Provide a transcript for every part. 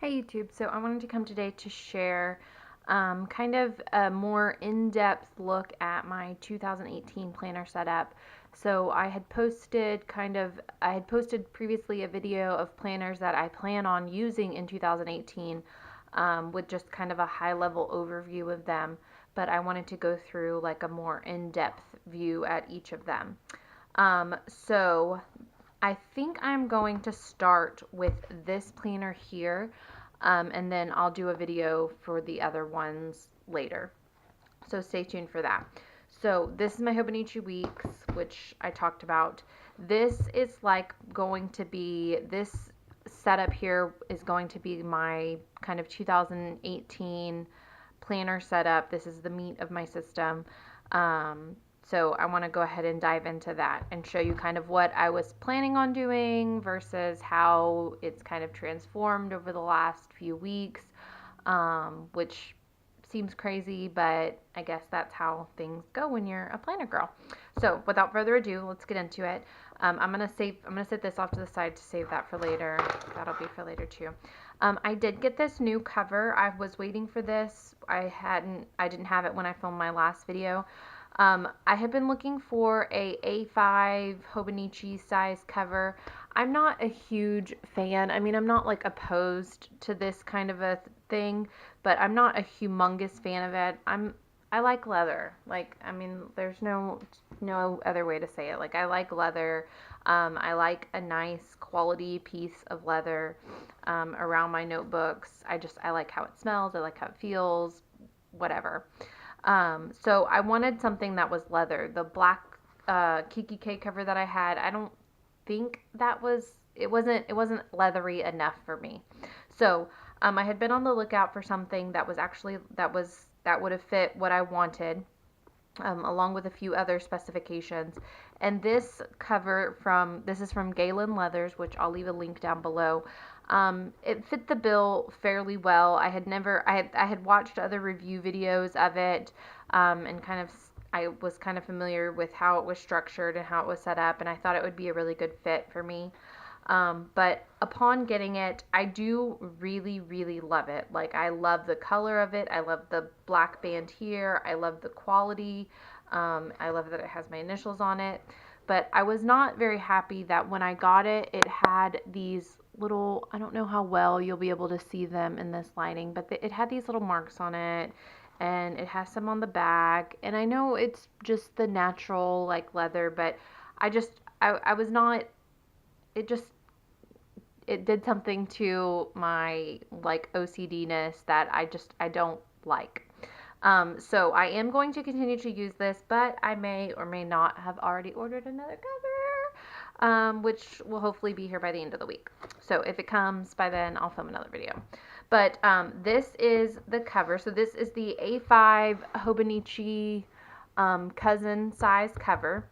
Hey YouTube, so I wanted to come today to share kind of a more in-depth look at my 2018 planner setup. So I had posted previously a video of planners that I plan on using in 2018 with just kind of a high-level overview of them, but I wanted to go through like a more in-depth view at each of them. So I think I'm going to start with this planner here, and then I'll do a video for the other ones later. So stay tuned for that. So this is my Hobonichi Weeks, which I talked about. This is like going to be, this setup here is going to be my kind of 2018 planner setup. This is the meat of my system. So I want to go ahead and dive into that and show you kind of what I was planning on doing versus how it's kind of transformed over the last few weeks, which seems crazy, but I guess that's how things go when you're a planner girl. So without further ado, let's get into it. I'm gonna set this off to the side to save that for later. That'll be for later too. I did get this new cover. I was waiting for this. I didn't have it when I filmed my last video. I have been looking for a A5 Hobonichi size cover. I'm not a huge fan. I mean, I'm not like opposed to this kind of a thing, but I'm not a humongous fan of it. I like leather. Like, I mean, there's no other way to say it. Like, I like leather. I like a nice quality piece of leather around my notebooks. I like how it smells. I like how it feels. Whatever. So I wanted something that was leather. The black Kiki K cover that I had, I don't think it wasn't leathery enough for me. So I had been on the lookout for something that would have fit what I wanted, along with a few other specifications. And this is from Galen Leathers, which I'll leave a link down below. It fit the bill fairly well. I had watched other review videos of it, and I was kind of familiar with how it was structured and how it was set up, and I thought it would be a really good fit for me. But upon getting it, I do really, really love it. Like, I love the color of it. I love the black band here. I love the quality. I love that it has my initials on it. But I was not very happy that when I got it, it had these little, I don't know how well you'll be able to see them in this lighting, but it had these little marks on it, and it has some on the back. And I know it's just the natural, like, leather, but I was not, it just, it did something to my like OCD-ness that I don't like. So I am going to continue to use this, but I may or may not have already ordered another cover, which will hopefully be here by the end of the week. So if it comes by then, I'll film another video. But this is the cover. So this is the A5 Hobonichi Cousin size cover.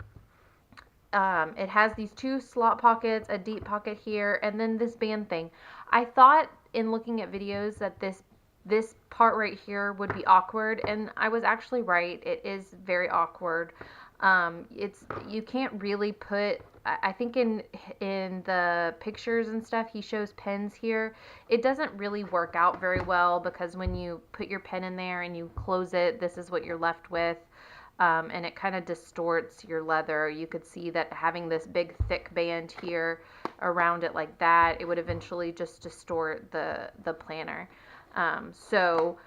It has these two slot pockets, a deep pocket here, and then this band thing. I thought in looking at videos that this part right here would be awkward, and I was actually right. It is very awkward. You can't really put. I think in the pictures and stuff, he shows pens here. It doesn't really work out very well because when you put your pen in there and you close it, this is what you're left with. And it kind of distorts your leather. You could see that having this big thick band here around it like that, it would eventually just distort the planner. So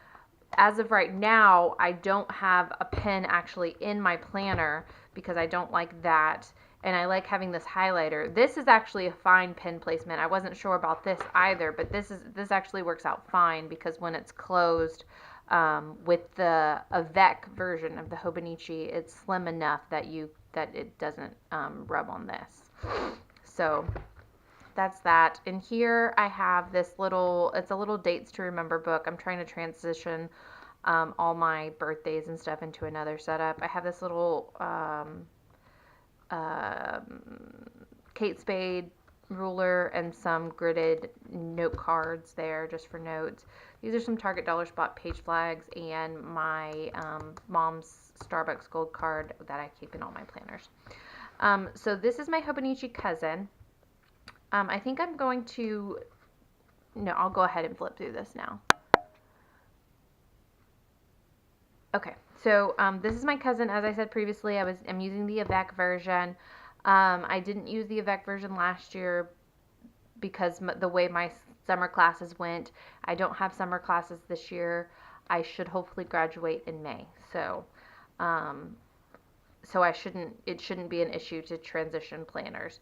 as of right now, I don't have a pen actually in my planner because I don't like that. And I like having this highlighter. This is actually a fine pen placement. I wasn't sure about this either, but this actually works out fine because when it's closed, with the Avec version of the Hobonichi, it's slim enough that it doesn't rub on this. So that's that. And here I have this it's a little dates to remember book. I'm trying to transition all my birthdays and stuff into another setup. I have this little Kate Spade ruler and some gridded note cards there just for notes. These are some Target Dollar Spot page flags and my mom's Starbucks gold card that I keep in all my planners. So this is my Hobonichi Cousin. I think I'm going to no, I'll go ahead and flip through this now. Okay, so this is my cousin. As I said previously, I'm using the Avec version. I didn't use the Avec version last year because the way my summer classes went. I don't have summer classes this year. I should hopefully graduate in May. Um, so it shouldn't be an issue to transition planners.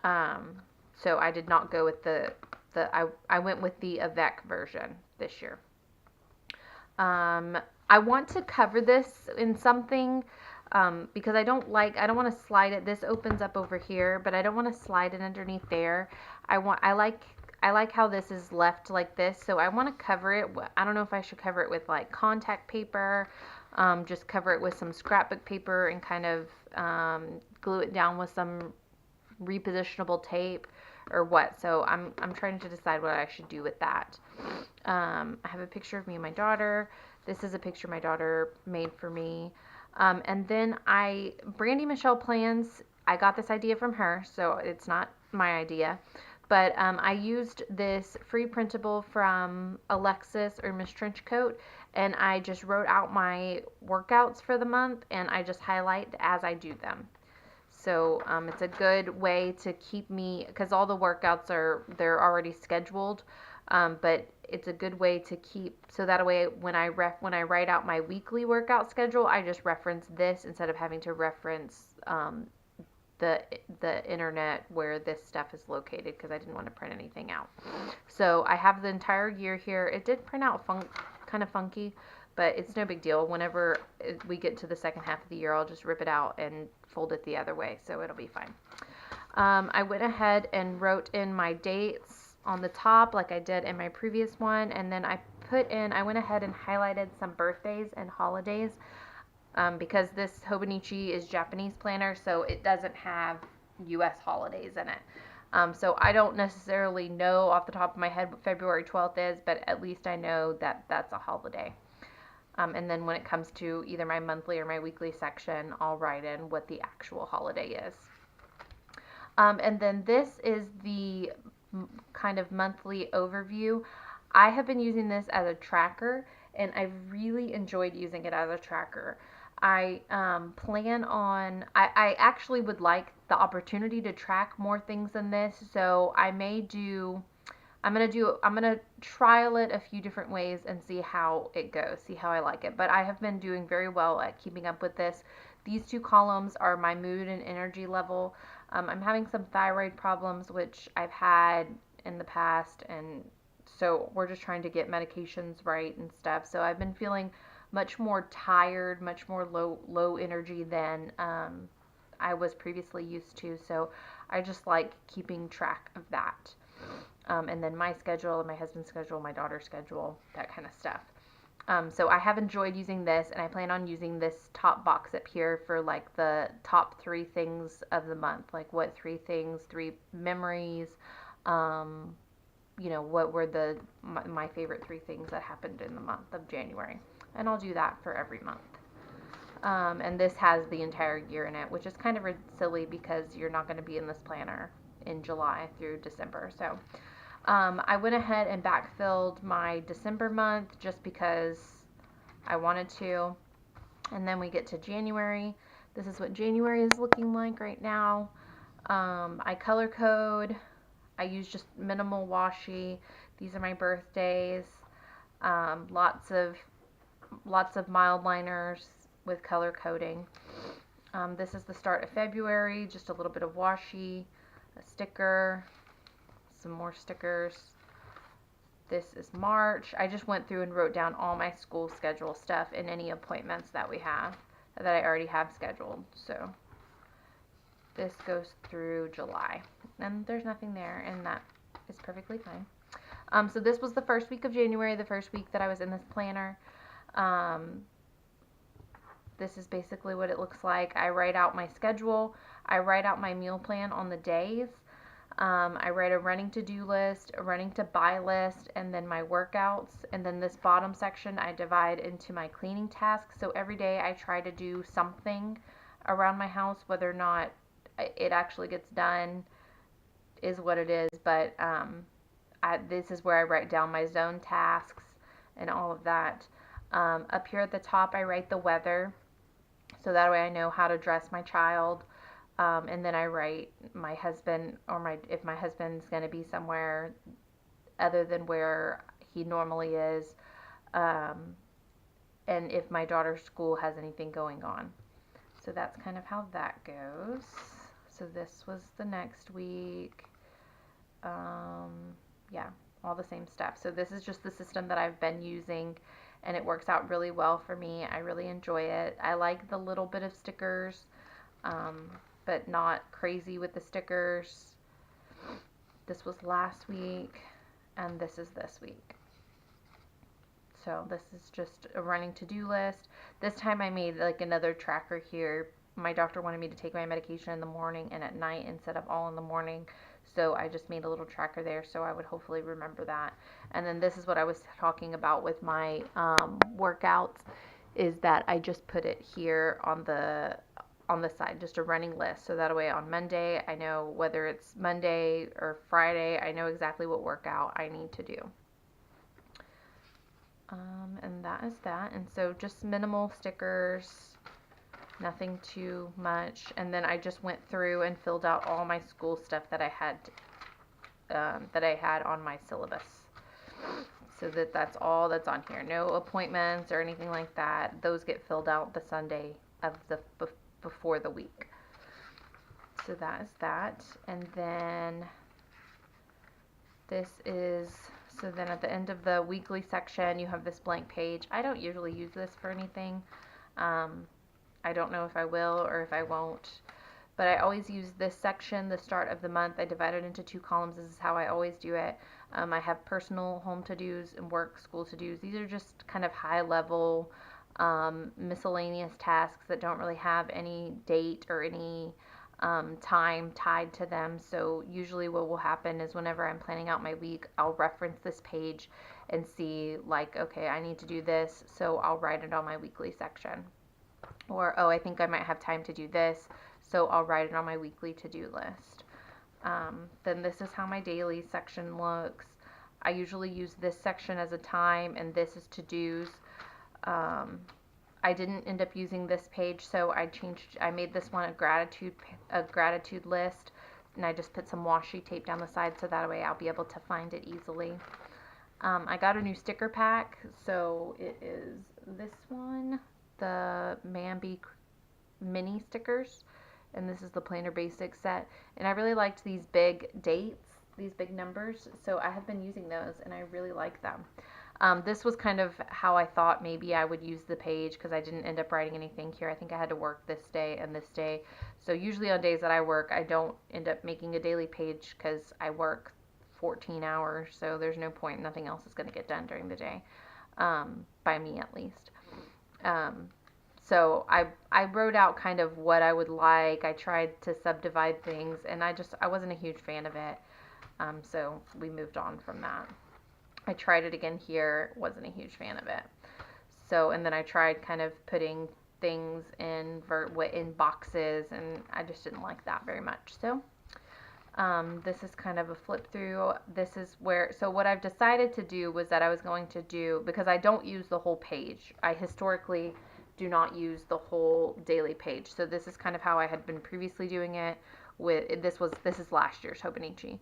Um, so I did not go with I went with the Avec version this year. Um, I want to cover this in something because I don't want to slide it. This opens up over here, but I don't want to slide it underneath there. I like how this is left like this, so I want to cover it. I don't know if I should cover it with like contact paper, just cover it with some scrapbook paper and kind of glue it down with some repositionable tape or what. So I'm trying to decide what I should do with that. I have a picture of me and my daughter. This is a picture my daughter made for me. And then Brandy Michelle plans, I got this idea from her, so it's not my idea. But I used this free printable from Alexis or Miss Trenchcoat, and I just wrote out my workouts for the month, and I just highlight as I do them. So it's a good way to keep me, because all the workouts they're already scheduled, but it's a good way to keep, so that way when I write out my weekly workout schedule, I just reference this instead of having to reference the internet where this stuff is located, because I didn't want to print anything out. So I have the entire year here. It did print out kind of funky, but it's no big deal. Whenever we get to the second half of the year, I'll just rip it out and fold it the other way, so it'll be fine. I went ahead and wrote in my dates on the top like I did in my previous one, and then I went ahead and highlighted some birthdays and holidays because this Hobonichi is Japanese planner, so it doesn't have US holidays in it. So I don't necessarily know off the top of my head what February 12th is, but at least I know that that's a holiday. And then when it comes to either my monthly or my weekly section, I'll write in what the actual holiday is. And then this is the kind of monthly overview. I have been using this as a tracker, and I've really enjoyed using it as a tracker. I actually would like the opportunity to track more things than this, so I'm gonna trial it a few different ways and see how it goes, see how I like it. But I have been doing very well at keeping up with this. These two columns are my mood and energy level. I'm having some thyroid problems, which I've had in the past, and so we're just trying to get medications right and stuff. So I've been feeling much more tired, much more low energy than I was previously used to. So I just like keeping track of that. And then my schedule, my husband's schedule, my daughter's schedule, that kind of stuff. So I have enjoyed using this, and I plan on using this top box up here for like the top 3 things of the month. Like what 3 things, 3 memories, what were my favorite 3 things that happened in the month of January. And I'll do that for every month. And this has the entire year in it, which is kind of silly because you're not going to be in this planner in July through December. So I went ahead and backfilled my December month just because I wanted to. And then we get to January. This is what January is looking like right now. I color code. I use just minimal washi. These are my birthdays. Lots of Mildliners with color coding. This is the start of February. Just a little bit of washi, a sticker, some more stickers. This is March. I just went through and wrote down all my school schedule stuff and any appointments that we have that I already have scheduled. So this goes through July, and there's nothing there, and that is perfectly fine. So this was the first week of January, the first week that I was in this planner. This is basically what it looks like. I write out my schedule. I write out my meal plan on the days. I write a running to-do list, a running to buy list, and then my workouts. And then this bottom section I divide into my cleaning tasks. So every day I try to do something around my house. Whether or not it actually gets done is what it is. But this is where I write down my zone tasks and all of that. Up here at the top, I write the weather, so that way I know how to dress my child. And then I write my husband, or if my husband's going to be somewhere other than where he normally is, um, and if my daughter's school has anything going on. So that's kind of how that goes. So this was the next week. Yeah, all the same stuff. So this is just the system that I've been using, and it works out really well for me. I really enjoy it. I like the little bit of stickers, but not crazy with the stickers. This was last week, and this is this week. So this is just a running to-do list. This time I made like another tracker here. My doctor wanted me to take my medication in the morning and at night instead of all in the morning. So I just made a little tracker there so I would hopefully remember that. And then this is what I was talking about with my workouts, is that I just put it here on the side, just a running list. So that way on Monday, I know whether it's Monday or Friday, I know exactly what workout I need to do. And that is that. And so just minimal stickers, nothing too much. And then I just went through and filled out all my school stuff that I had on my syllabus. So that's all that's on here. No appointments or anything like that. Those get filled out the Sunday of the before the week. So that is that. And then this is, so then at the end of the weekly section, you have this blank page. I don't usually use this for anything. I don't know if I will or if I won't, but I always use this section, the start of the month. I divide it into 2 columns. This is how I always do it. I have personal home to-dos and work school to-dos. These are just kind of high-level miscellaneous tasks that don't really have any date or any time tied to them. So usually what will happen is whenever I'm planning out my week, I'll reference this page and see like, okay, I need to do this, so I'll write it on my weekly section. Or, oh, I think I might have time to do this, so I'll write it on my weekly to-do list. Then this is how my daily section looks. I usually use this section as a time, and this is to-dos. I didn't end up using this page, so I made this one a gratitude list, and I just put some washi tape down the side so that way I'll be able to find it easily. I got a new sticker pack, so it is this one, the Mambi mini stickers, and this is the Planner Basics set, and I really liked these big dates, these big numbers, so I have been using those, and I really like them. This was kind of how I thought maybe I would use the page, because I didn't end up writing anything here. I think I had to work this day and this day. So usually on days that I work, I don't end up making a daily page because I work 14 hours. So there's no point. Nothing else is going to get done during the day, by me at least. So I wrote out kind of what I would like. I tried to subdivide things, and I wasn't a huge fan of it. So we moved on from that. I tried it again here, wasn't a huge fan of it. So, and then I tried kind of putting things in boxes, and I just didn't like that very much. So, this is kind of a flip through. This is where, so what I've decided to do was that I was going to do, because I don't use the whole page. I historically do not use the whole daily page. So this is kind of how I had been previously doing it with, this is last year's Hobonichi,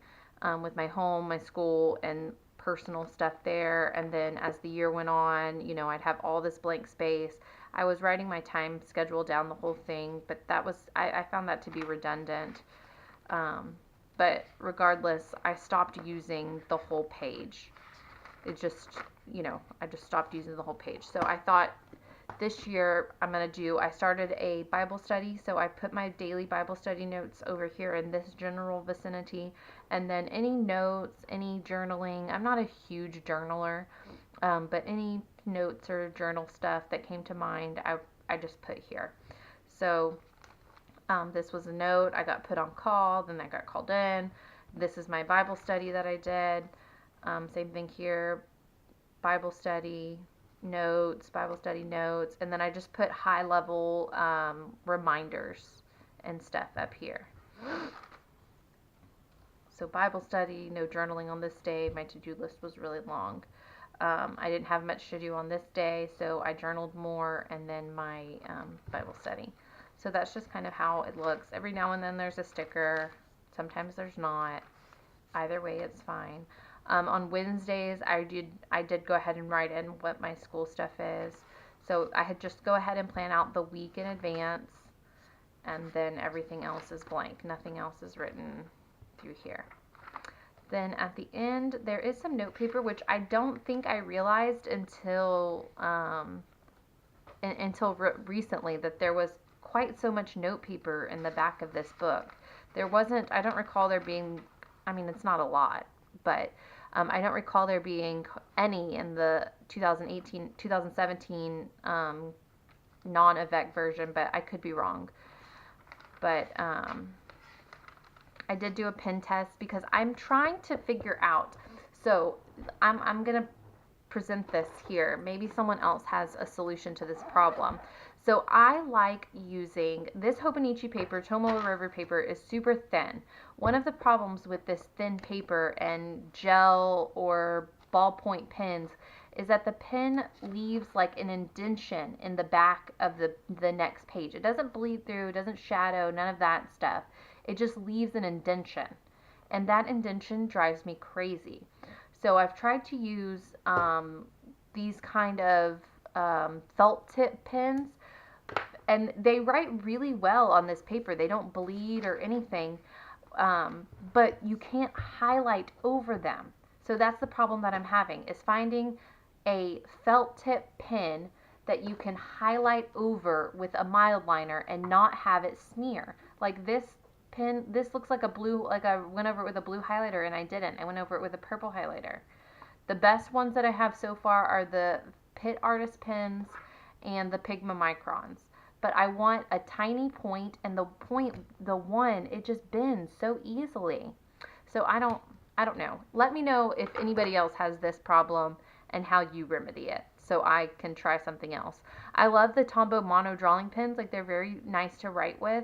with my home, my school, and personal stuff there. And then as the year went on, you know, I'd have all this blank space. I was writing my time schedule down the whole thing, but that was, I found that to be redundant. But regardless, I stopped using the whole page. It just, you know, I just stopped using the whole page. So I thought this year I started a Bible study, so I put my daily Bible study notes over here in this general vicinity, and then any notes, any journaling, I'm not a huge journaler, but any notes or journal stuff that came to mind, I just put here. So this was a note, I got put on call, then I got called in. This is my Bible study that I did. Same thing here, Bible study notes, and then I just put high level reminders and stuff up here. So Bible study, no journaling on this day. My to-do list was really long. I didn't have much to do on this day, so I journaled more, and then my Bible study. So that's just kind of how it looks. Every now and then there's a sticker. Sometimes there's not. Either way, it's fine. On Wednesdays, I did go ahead and write in what my school stuff is. So I had just go ahead and plan out the week in advance, and then everything else is blank. Nothing else is written through here. Then at the end, there is some note paper, which I don't think I realized until recently, that there was quite so much note paper in the back of this book. There wasn't, I don't recall there being, I mean, it's not a lot, but I don't recall there being any in the 2017 non-Avec version, but I could be wrong. But I did do a pen test because I'm trying to figure out. So I'm going to present this here. Maybe someone else has a solution to this problem. So I like using this Hobonichi paper. Tombow River paper is super thin. One of the problems with this thin paper and gel or ballpoint pens is that the pen leaves like an indentation in the back of the next page. It doesn't bleed through, it doesn't shadow, none of that stuff. It just leaves an indentation, and that indentation drives me crazy. So I've tried to use these kind of felt tip pens, and they write really well on this paper. They don't bleed or anything, but you can't highlight over them. So that's the problem that I'm having, is finding a felt tip pen that you can highlight over with a Mildliner and not have it smear. Like this pen, this looks like a blue, like I went over it with a blue highlighter, and I didn't. I went over it with a purple highlighter. The best ones that I have so far are the Pitt Artist pens and the Pigma Microns. But I want a tiny point, and the one, it just bends so easily. So I don't know. Let me know if anybody else has this problem and how you remedy it, so I can try something else. I love the Tombow mono drawing pens. Like, they're very nice to write with.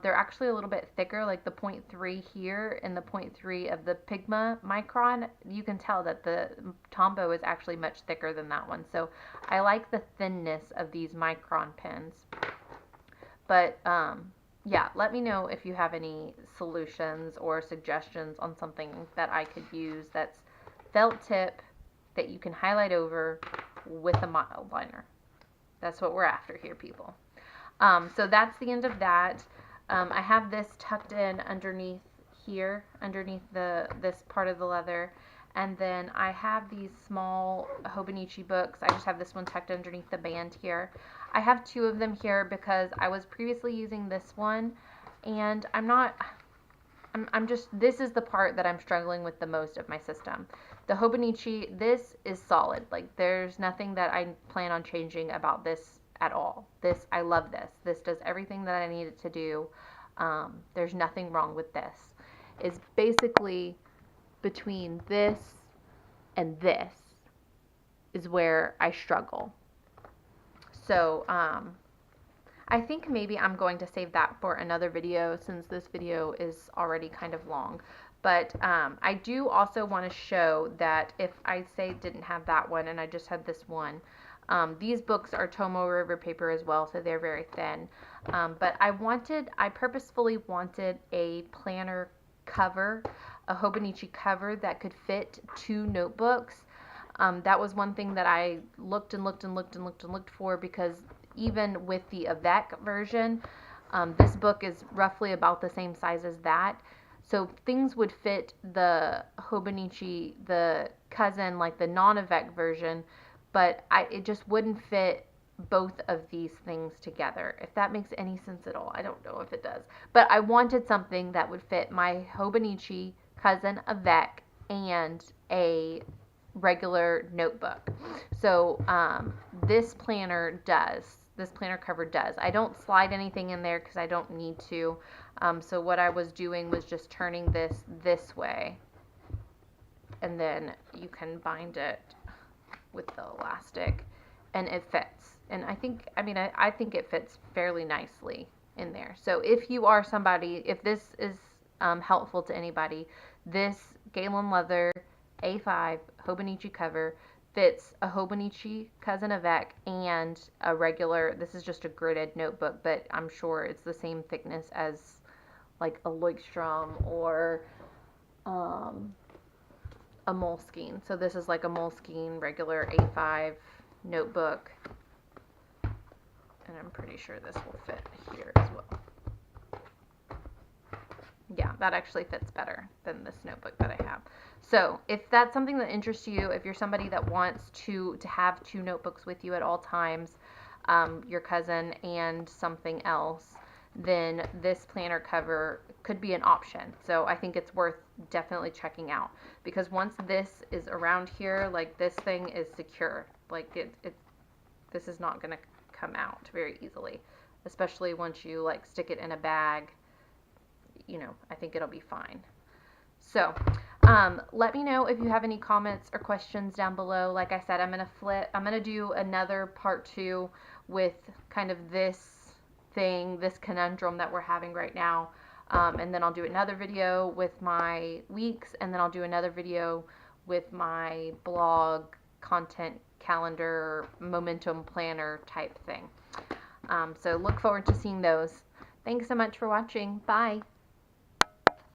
They're actually a little bit thicker, like the 0.3 here and the 0.3 of the Pigma Micron. You can tell that the Tombow is actually much thicker than that one. So I like the thinness of these Micron pens. But yeah, let me know if you have any solutions or suggestions on something that I could use that's felt tip that you can highlight over with a Mildliner. That's what we're after here, people. So that's the end of that. I have this tucked in underneath here, underneath this part of the leather. And then I have these small Hobonichi books. I just have this one tucked underneath the band here. I have two of them here because I was previously using this one, and this is the part that I'm struggling with the most of my system. The Hobonichi, this is solid. Like, there's nothing that I plan on changing about this at all. I love this. This does everything that I need it to do. There's nothing wrong with this. It's basically between this and this is where I struggle. So, I think maybe I'm going to save that for another video, since this video is already kind of long. But I do also want to show that if I say didn't have that one and I just had this one, these books are Tombow River paper as well, so they're very thin. But I purposefully wanted a planner cover, a Hobonichi cover that could fit two notebooks. That was one thing that I looked for, because even with the Avec version, this book is roughly about the same size as that. So things would fit the Hobonichi, the Cousin, like the non-Avec version, but it just wouldn't fit both of these things together, if that makes any sense at all. I don't know if it does. But I wanted something that would fit my Hobonichi Cousin Avec and a regular notebook. So this planner does. This planner cover does. I don't slide anything in there because I don't need to. So what I was doing was just turning this way, and then you can bind it with the elastic, and it fits. And I think it fits fairly nicely in there. So if you are somebody, if this is helpful to anybody, This Galen leather A5 Hobonichi cover fits a Hobonichi Cousin Avec and a regular, this is just a gridded notebook, but I'm sure it's the same thickness as like a Leuchtturm or a Moleskine. So this is like a Moleskine regular A5 notebook, and I'm pretty sure this will fit here as well. Yeah, that actually fits better than this notebook that I have. So if that's something that interests you, if you're somebody that wants to have two notebooks with you at all times, your cousin and something else, then this planner cover could be an option. So I think it's worth definitely checking out, because once this is around here, like this thing is secure. Like this is not going to come out very easily, especially once you like stick it in a bag. You know, I think it'll be fine. So let me know if you have any comments or questions down below. Like I said, I'm going to do another part 2 with kind of this thing, this conundrum that we're having right now. And then I'll do another video with my weeks, and then I'll do another video with my blog content calendar momentum planner type thing. So look forward to seeing those. Thanks so much for watching. Bye.